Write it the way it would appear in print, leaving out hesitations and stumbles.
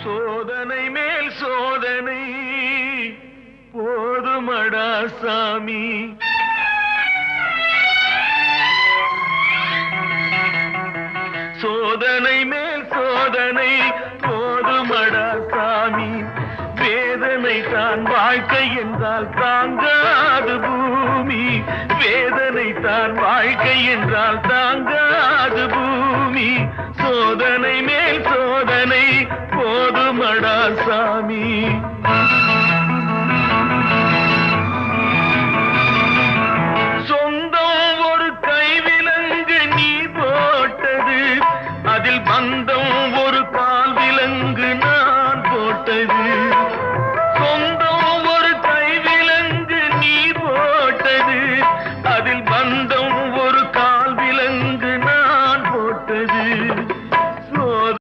சோதனை மேல் சோதனை போதுமடா சாமி. சோதனை மேல் சோதனை போதுமடா சாமி. வேதனை தான் வாழ்க்கை என்றால் தாங்காது பூமி. வேதனை தான் வாழ்க்கை என்றால் தாங்காது பூமி. சோதனை மேல் சோதனை போதுமடா சாமி.